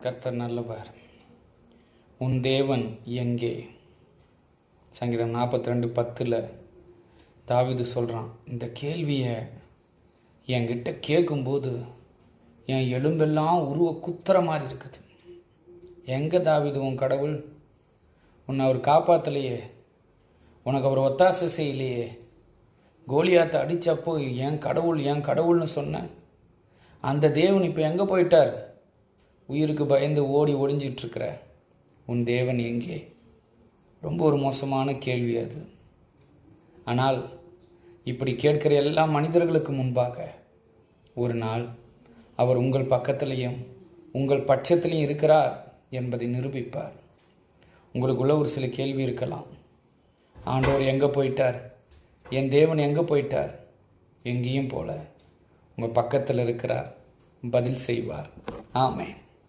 கர்த்தர் நல்லவர். உன் தேவன் எங்கே? சங்கீதம் 42:10 தாவீது சொல்கிறான். இந்த கேள்வியை என்கிட்ட கேட்கும்போது என் எலும்பெல்லாம் உருவ குத்துற மாதிரி இருக்குது. எங்கே தாவீது உன் கடவுள்? உன்னை அவர் காப்பாற்றலையே, உனக்கு அவர் ஒத்தாசை செய்யலையே. கோலியாத்தை அடித்தப்போ என் கடவுள்னு சொன்னேன். அந்த தேவன் இப்போ எங்கே போயிட்டார்? உயிருக்கு பயந்து ஓடி ஒளிஞ்சிட்ருக்கிற உன் தேவன் எங்கே? ரொம்ப ஒரு மோசமான கேள்வி அது. ஆனால் இப்படி கேட்கிற எல்லா மனிதர்களுக்கு முன்பாக ஒரு நாள் அவர் உங்கள் பக்கத்திலையும் உங்கள் பட்சத்திலையும் இருக்கிறார் என்பதை நிரூபிப்பார். உங்களுக்குள்ள ஒரு சில கேள்வி இருக்கலாம். ஆண்டவர் எங்கே போயிட்டார்? என் தேவன் எங்கே போயிட்டார்? எங்கேயும் போல உங்கள் பக்கத்தில் இருக்கிறார், பதில் செய்வார். ஆமென்.